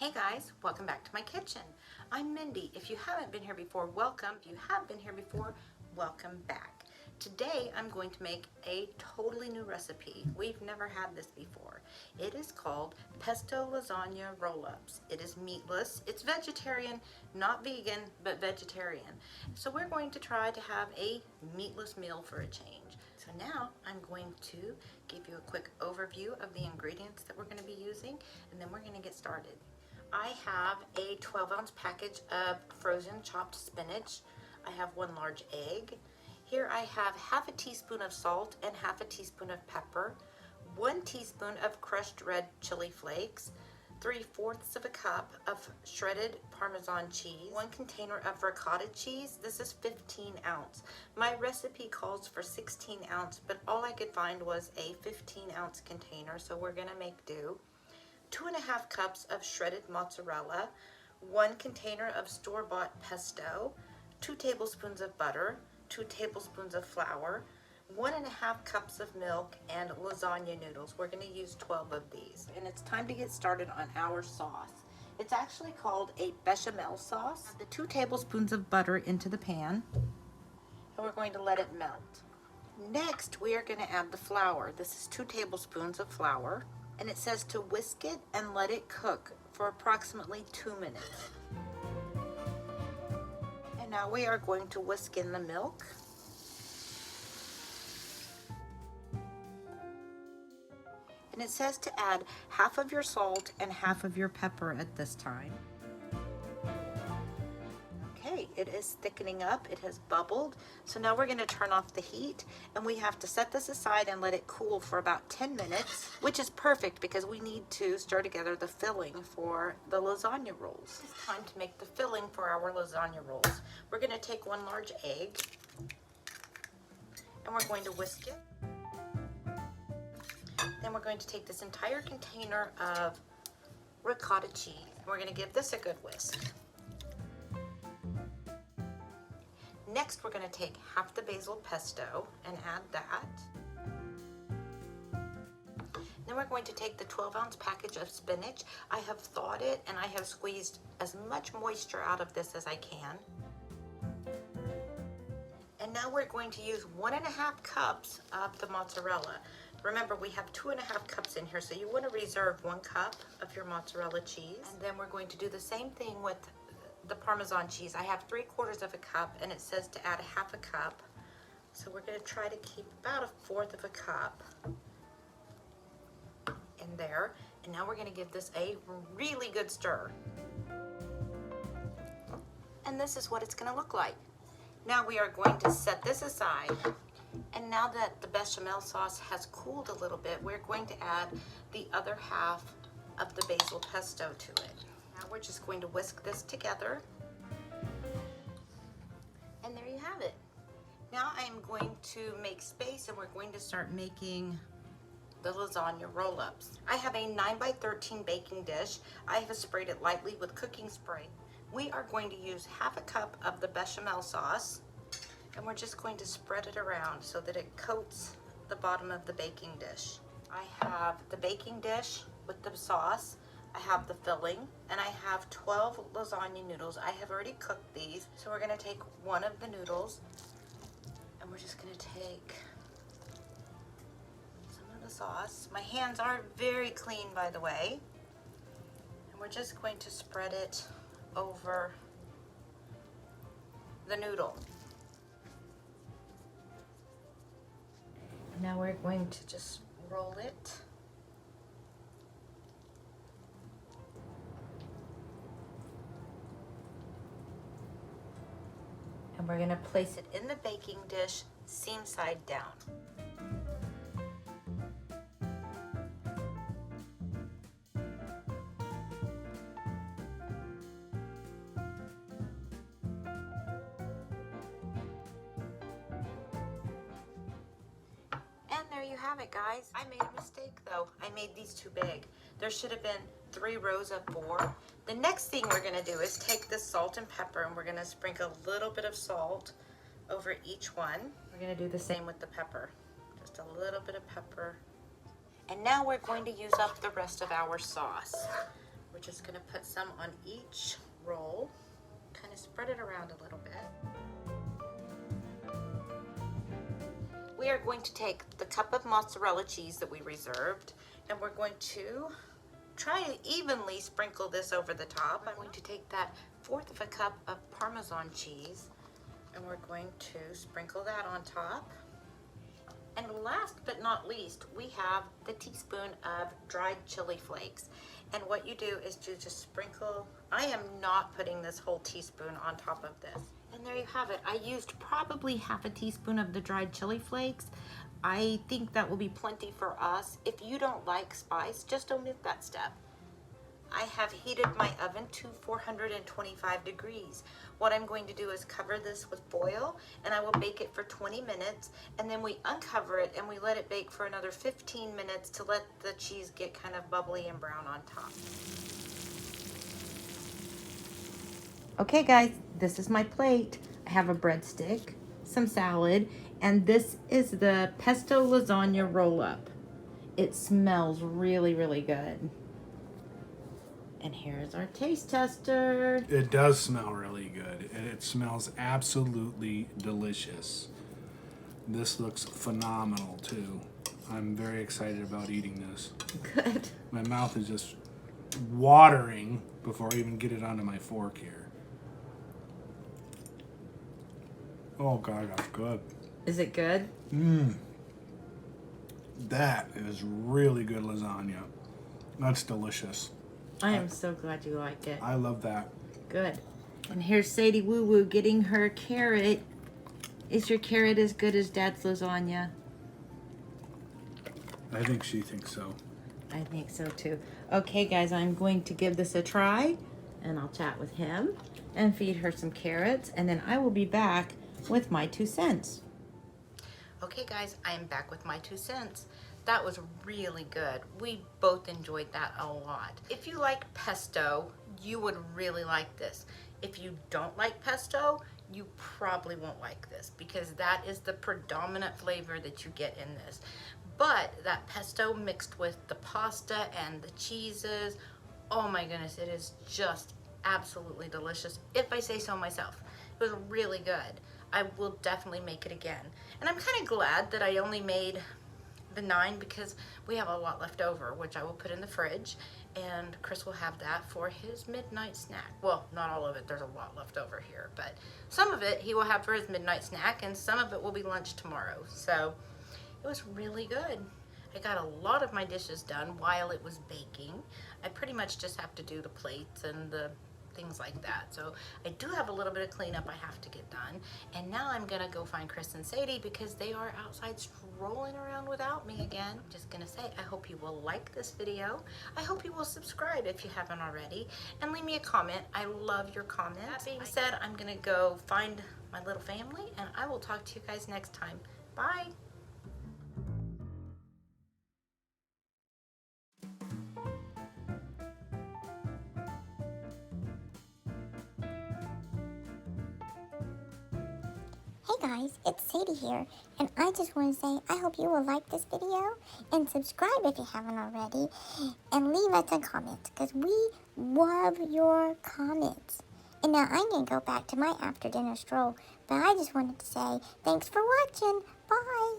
Hey guys, welcome back to my kitchen. I'm Mindy. If you haven't been here before, welcome. If you have been here before, welcome back. Today I'm going to make a totally new recipe. We've never had this before. It is called Pesto Lasagna roll-ups. It is meatless. It's vegetarian, not vegan, but vegetarian. So we're going to try to have a meatless meal for a change. So now I'm going to give you a quick overview of the ingredients that we're going to be using, and then we're going to get started. I have a 12-ounce package of frozen chopped spinach. I have 1 large egg. Here I have half a teaspoon of salt and half a teaspoon of pepper, 1 teaspoon of crushed red chili flakes, 3/4 of a cup of shredded Parmesan cheese, 1 container of ricotta cheese. This is 15 ounce. My recipe calls for 16 ounce, but all I could find was a 15 ounce container, so we're gonna make do. 2.5 cups of shredded mozzarella, 1 container of store-bought pesto, 2 tablespoons of butter, 2 tablespoons of flour, 1.5 cups of milk, and lasagna noodles. We're going to use 12 of these. And it's time to get started on our sauce. It's actually called a bechamel sauce. Add the 2 tablespoons of butter into the pan, and we're going to let it melt. Next, we are going to add the flour. This is 2 tablespoons of flour. And it says to whisk it and let it cook for approximately 2 minutes. And now we are going to whisk in the milk. And it says to add half of your salt and half of your pepper at this time. Okay, it is thickening up, it has bubbled. So now we're going to turn off the heat, and we have to set this aside and let it cool for about 10 minutes, which is perfect because we need to stir together the filling for the lasagna rolls. It's time to make the filling for our lasagna rolls. We're going to take 1 large egg, and we're going to whisk it. Then we're going to take this entire container of ricotta cheese, and we're going to give this a good whisk. Next, we're going to take half the basil pesto and add that. Then we're going to take the 12-ounce package of spinach. I have thawed it, and I have squeezed as much moisture out of this as I can. And now we're going to use 1.5 cups of the mozzarella. Remember, we have 2.5 cups in here, so you want to reserve 1 cup of your mozzarella cheese. And then we're going to do the same thing with the Parmesan cheese. I have 3/4 of a cup, and it says to add 1/2 cup. So we're going to try to keep about 1/4 of a cup in there. And now we're going to give this a really good stir. And this is what it's going to look like. Now we are going to set this aside. And now that the bechamel sauce has cooled a little bit, we're going to add the other half of the basil pesto to it. Now we're just going to whisk this together. And there you have it. Now I'm going to make space, and we're going to start making the lasagna roll-ups. I have a 9x13 baking dish. I have sprayed it lightly with cooking spray. We are going to use 1/2 cup of the bechamel sauce, and we're just going to spread it around so that it coats the bottom of the baking dish. I have the baking dish with the sauce. I have the filling, and I have 12 lasagna noodles. I have already cooked these. So we're gonna take 1 of the noodles, and we're just gonna take some of the sauce. My hands are very clean, by the way. And we're just going to spread it over the noodle. Now we're going to just roll it. And we're going to place it in the baking dish, seam side down. And there you have it, guys. I made a mistake though. I made these too big. There should have been 3 rows of 4. The next thing we're going to do is take the salt and pepper, and we're going to sprinkle a little bit of salt over each one. We're going to do the same with the pepper. Just a little bit of pepper. And now we're going to use up the rest of our sauce. We're just going to put some on each roll, kind of spread it around a little bit. We are going to take the cup of mozzarella cheese that we reserved, and we're going to try and evenly sprinkle this over the top. I'm going to take that 1/4 of a cup of Parmesan cheese, and we're going to sprinkle that on top. And last but not least, we have the teaspoon of dried chili flakes. And what you do is you just sprinkle. I am not putting this whole teaspoon on top of this. And there you have it. I used probably 1/2 teaspoon of the dried chili flakes. I think that will be plenty for us. If you don't like spice, just omit that step. I have heated my oven to 425 degrees. What I'm going to do is cover this with foil, and I will bake it for 20 minutes, and then we uncover it and we let it bake for another 15 minutes to let the cheese get kind of bubbly and brown on top. Okay guys, this is my plate. I have a breadstick, some salad, and this is the pesto lasagna roll-up. It smells really, really good. And here's our taste tester. It does smell really good, and it smells absolutely delicious. This looks phenomenal too. I'm very excited about eating this. Good. My mouth is just watering before I even get it onto my fork here. Oh God, that's good. Is it good? That is really good lasagna. That's delicious. I am so glad you like it. I love that. Good. And here's Sadie Woo Woo getting her carrot. Is your carrot as good as Dad's lasagna? I think she thinks so. I think so too. Okay guys, I'm going to give this a try, and I'll chat with him and feed her some carrots, and then I will be back with my 2 cents. Okay guys, I am back with my 2 cents. That was really good. We both enjoyed that a lot. If you like pesto, you would really like this. If you don't like pesto, you probably won't like this, because that is the predominant flavor that you get in this. But that pesto mixed with the pasta and the cheeses, oh my goodness, it is just absolutely delicious, if I say so myself. It was really good. I will definitely make it again. And I'm kind of glad that I only made the 9, because we have a lot left over, which I will put in the fridge, and Chris will have that for his midnight snack. Well, not all of it, there's a lot left over here, but some of it he will have for his midnight snack, and some of it will be lunch tomorrow. So it was really good. I got a lot of my dishes done while it was baking. I pretty much just have to do the plates and the things like that. So I do have a little bit of cleanup I have to get done. And now I'm gonna go find Chris and Sadie, because they are outside strolling around without me again. I'm just gonna say, I hope you will like this video. I hope you will subscribe if you haven't already, and leave me a comment. I love your comments. That being said, I'm gonna go find my little family, and I will talk to you guys next time. Bye. Hey guys, it's Sadie here, and I just want to say I hope you will like this video and subscribe if you haven't already, and leave us a comment, because we love your comments. And now I'm going to go back to my after dinner stroll, but I just wanted to say thanks for watching. Bye!